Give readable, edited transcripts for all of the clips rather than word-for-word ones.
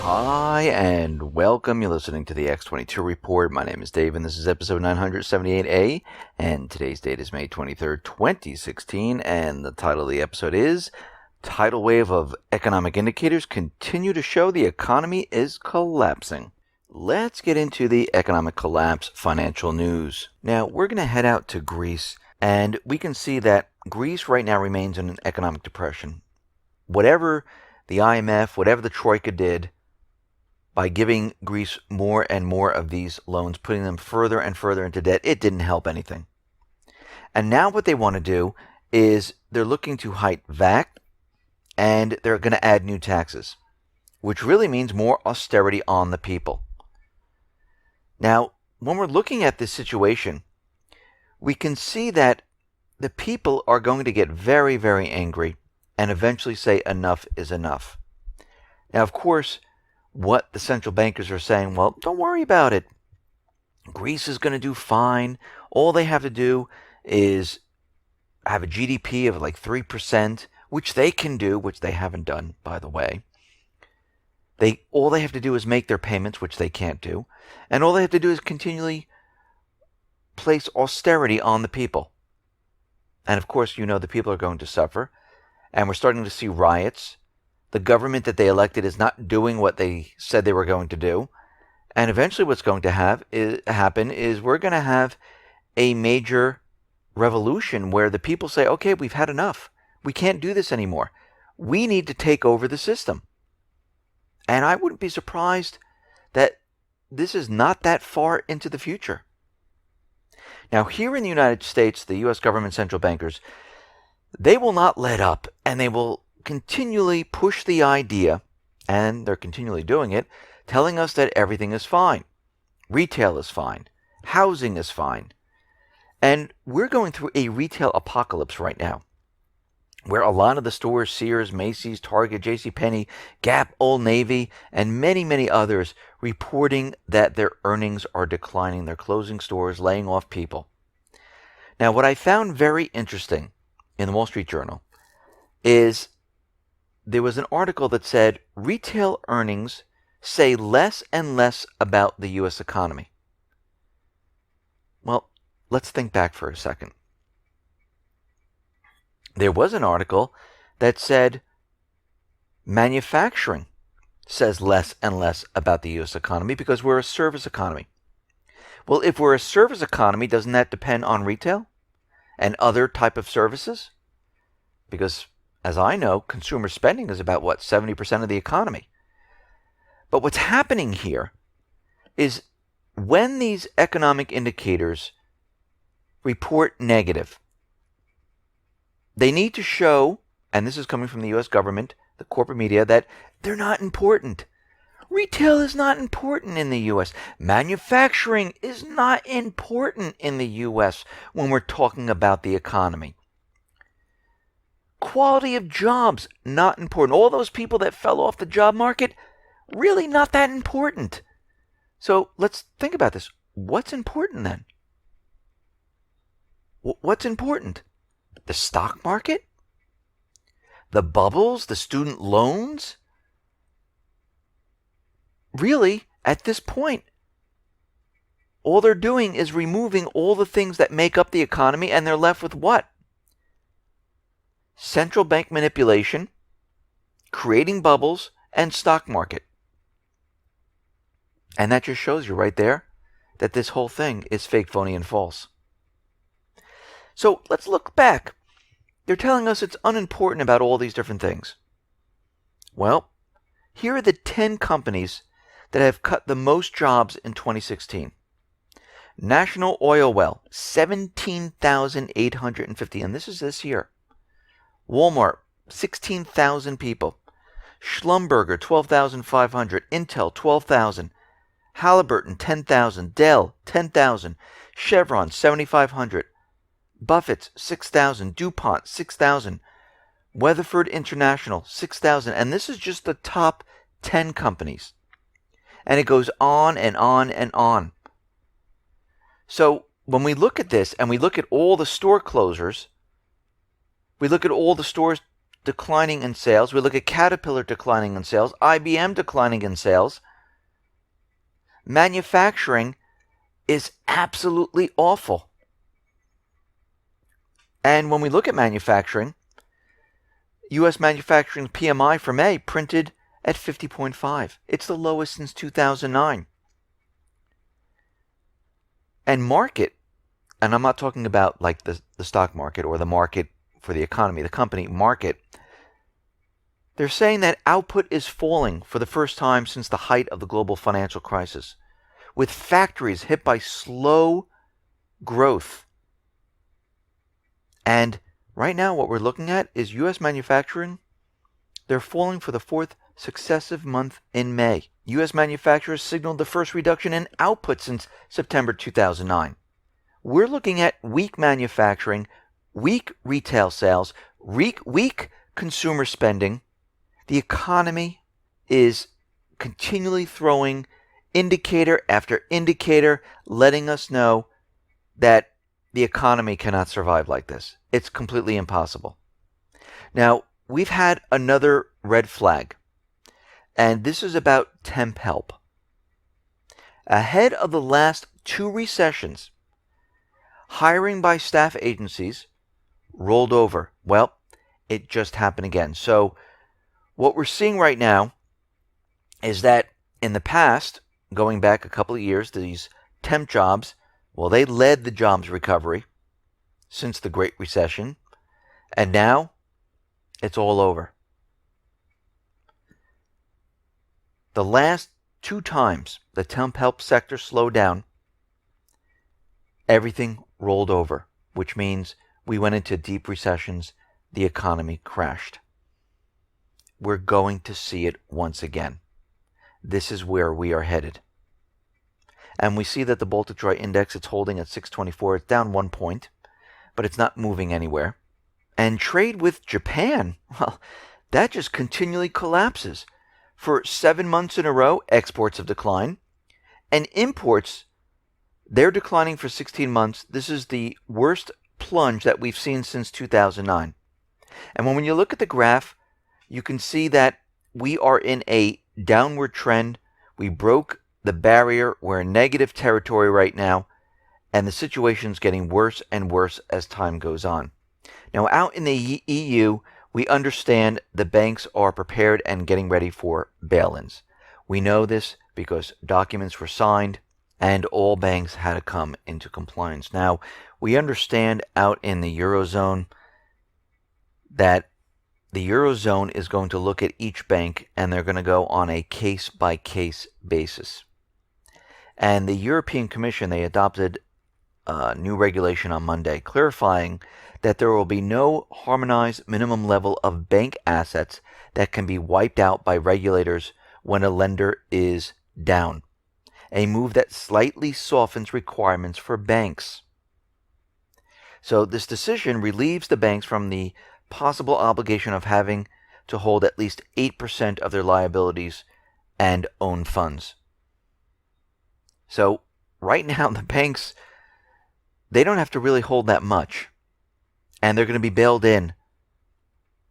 Hi and welcome. You're listening to the X22 Report. My name is Dave and this is episode 978A, and today's date is May 23rd, 2016, and the title of the episode is Tidal Wave of Economic Indicators Continue to Show the Economy is Collapsing. Let's get into the economic collapse financial news. Now, we're going to head out to Greece, and we can see that Greece right now remains in an economic depression. Whatever the IMF, whatever the Troika did, by giving Greece more and more of these loans, putting them further and further into debt, it didn't help anything. And now what they want to do is they're looking to hike VAT, and they're going to add new taxes, which really means more austerity on the people. Now, when we're looking at this situation, we can see that the people are going to get very, very angry and eventually say enough is enough. Now, of course, what the central bankers are saying, well, don't worry about it. Greece is going to do fine. All they have to do is have a GDP of like 3%, which they can do, which they haven't done, by the way. All they have to do is make their payments, which they can't do. And all they have to do is continually place austerity on the people. And of course, you know the people are going to suffer. And we're starting to see riots. The government that they elected is not doing what they said they were going to do. And eventually what's going to happen is we're going to have a major revolution where the people say, okay, we've had enough. We can't do this anymore. We need to take over the system. And I wouldn't be surprised that this is not that far into the future. Now, here in the United States, the U.S. government central bankers, they will not let up, and they will continually push the idea, and they're continually doing it, telling us that everything is fine. Retail is fine. Housing is fine. And we're going through a retail apocalypse right now, where a lot of the stores, Sears, Macy's, Target, JCPenney, Gap, Old Navy, and many, many others, reporting that their earnings are declining. They're closing stores, laying off people. Now, what I found very interesting in the Wall Street Journal is there was an article that said retail earnings say less and less about the U.S. economy. Well, let's think back for a second. There was an article that said manufacturing says less and less about the U.S. economy because we're a service economy. Well, if we're a service economy, doesn't that depend on retail and other type of services? Because, as I know, consumer spending is about, 70% of the economy. But what's happening here is when these economic indicators report negative, they need to show, and this is coming from the U.S. government, the corporate media, that they're not important. Retail is not important in the U.S. Manufacturing is not important in the U.S. when we're talking about the economy. Quality of jobs, not important. All those people that fell off the job market, really not that important. So let's think about this. What's important then? What's important? The stock market? The bubbles? The student loans? Really, at this point, all they're doing is removing all the things that make up the economy, and they're left with what? Central bank manipulation, creating bubbles, and stock market. And that just shows you right there that this whole thing is fake, phony, and false. So let's look back. They're telling us it's unimportant about all these different things. Well, here are the 10 companies that have cut the most jobs in 2016. National Oil Well, 17,850, and this is this year. Walmart, 16,000 people. Schlumberger, 12,500. Intel, 12,000. Halliburton, 10,000. Dell, 10,000. Chevron, 7,500. Buffett's, 6,000. DuPont, 6,000. Weatherford International, 6,000. And this is just the top 10 companies. And it goes on and on and on. So when we look at this and we look at all the store closures, we look at all the stores declining in sales. We look at Caterpillar declining in sales, IBM declining in sales. Manufacturing is absolutely awful. And when we look at manufacturing, U.S. manufacturing PMI for May printed at 50.5. It's the lowest since 2009. And market, and I'm not talking about like the stock market or the market for the economy, the company market, they're saying that output is falling for the first time since the height of the global financial crisis, with factories hit by slow growth. And right now what we're looking at is U.S. manufacturing. They're falling for the fourth successive month in May. U.S. manufacturers signaled the first reduction in output since September 2009. We're looking at weak manufacturing, weak retail sales, weak consumer spending. The economy is continually throwing indicator after indicator, letting us know that the economy cannot survive like this. It's completely impossible. Now, we've had another red flag, and this is about temp help. Ahead of the last two recessions, hiring by staff agencies rolled over. Well, it just happened again. So what we're seeing right now is that in the past, going back a couple of years, these temp jobs, well, they led the jobs recovery since the Great Recession, and now it's all over. The last two times the temp help sector slowed down, everything rolled over, which means we went into deep recessions, the economy crashed. We're going to see it once again. This is where we are headed. And we see that the Baltic Dry Index, it's holding at 624. It's down 1 point, but it's not moving anywhere. And trade with Japan, well, that just continually collapses. For 7 months in a row, exports have declined. And imports, they're declining for 16 months. This is the worst plunge that we've seen since 2009. And when you look at the graph, you can see that we are in a downward trend. We broke the barrier. We're in negative territory right now, and the situation's getting worse and worse as time goes on. Now, out in the EU, we understand the banks are prepared and getting ready for bail-ins. We know this because documents were signed and all banks had to come into compliance. Now, we understand out in the Eurozone that the Eurozone is going to look at each bank and they're going to go on a case-by-case basis. And the European Commission, they adopted a new regulation on Monday, clarifying that there will be no harmonized minimum level of bank assets that can be wiped out by regulators when a lender is down, a move that slightly softens requirements for banks. So this decision relieves the banks from the possible obligation of having to hold at least 8% of their liabilities and own funds. So right now the banks, they don't have to really hold that much. And they're going to be bailed in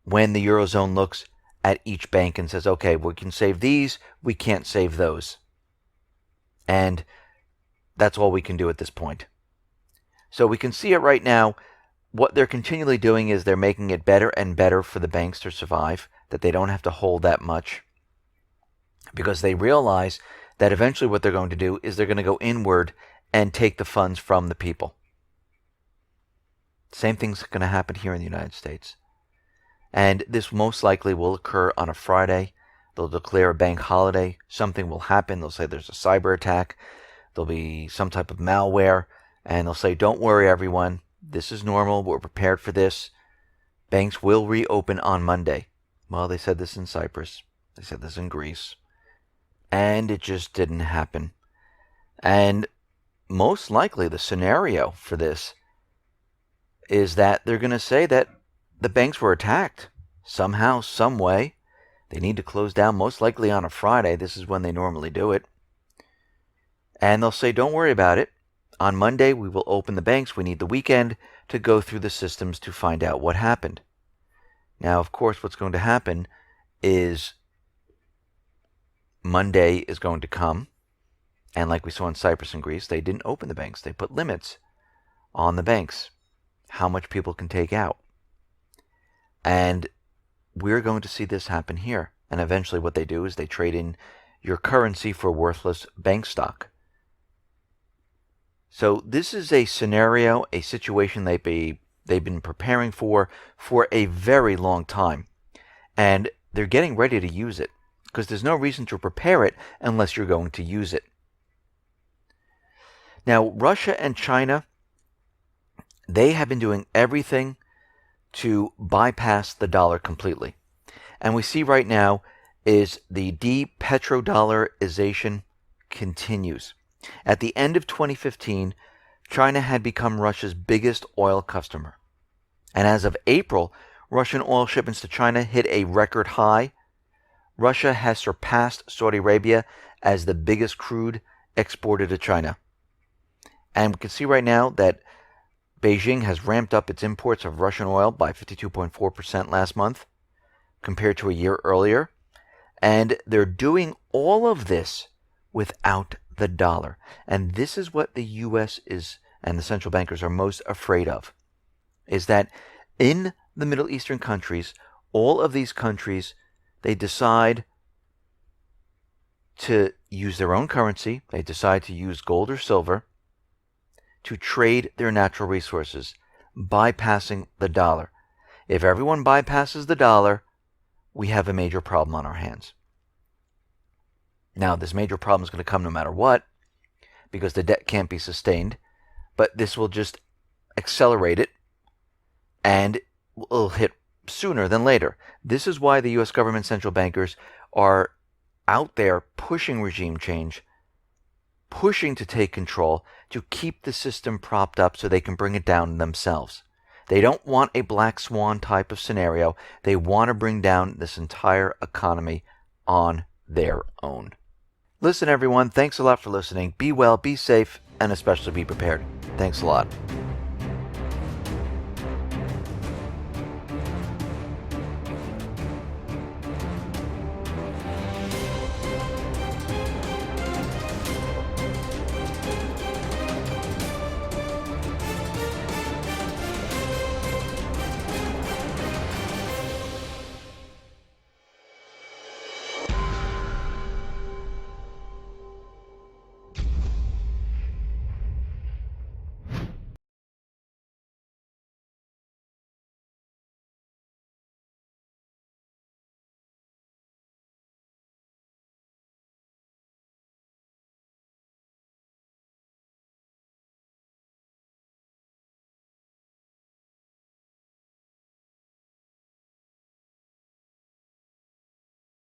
when the Eurozone looks at each bank and says, okay, we can save these, we can't save those. And that's all we can do at this point. So we can see it right now. What they're continually doing is they're making it better and better for the banks to survive, that they don't have to hold that much, because they realize that eventually what they're going to do is they're going to go inward and take the funds from the people. Same thing's going to happen here in the United States. And this most likely will occur on a Friday. They'll declare a bank holiday. Something will happen. They'll say there's a cyber attack. There'll be some type of malware. And they'll say, don't worry, everyone. This is normal. We're prepared for this. Banks will reopen on Monday. Well, they said this in Cyprus. They said this in Greece. And it just didn't happen. And most likely the scenario for this is that they're going to say that the banks were attacked somehow, some way. They need to close down most likely on a Friday. This is when they normally do it. And they'll say, don't worry about it. On Monday, we will open the banks. We need the weekend to go through the systems to find out what happened. Now, of course, what's going to happen is Monday is going to come, and like we saw in Cyprus and Greece, they didn't open the banks. They put limits on the banks, how much people can take out. And we're going to see this happen here. And eventually what they do is they trade in your currency for worthless bank stock. So this is a scenario, a situation they've been preparing for a very long time. And they're getting ready to use it, because there's no reason to prepare it unless you're going to use it. Now, Russia and China, they have been doing everything to bypass the dollar completely. And we see right now is the de-petrodollarization continues. At the end of 2015, China had become Russia's biggest oil customer. And as of April, Russian oil shipments to China hit a record high. Russia has surpassed Saudi Arabia as the biggest crude exporter to China. And we can see right now that Beijing has ramped up its imports of Russian oil by 52.4% last month compared to a year earlier. And they're doing all of this without the dollar. And this is what the U.S. and the central bankers are most afraid of, is that in the Middle Eastern countries, all of these countries, they decide to use their own currency. They decide to use gold or silver to trade their natural resources, bypassing the dollar. If everyone bypasses the dollar, we have a major problem on our hands. Now, this major problem is going to come no matter what, because the debt can't be sustained, but this will just accelerate it, and will hit sooner than later. This is why the U.S. government central bankers are out there pushing regime change, pushing to take control, to keep the system propped up so they can bring it down themselves. They don't want a black swan type of scenario. They want to bring down this entire economy on their own. Listen, everyone, thanks a lot for listening. Be well, be safe, and especially be prepared. Thanks a lot.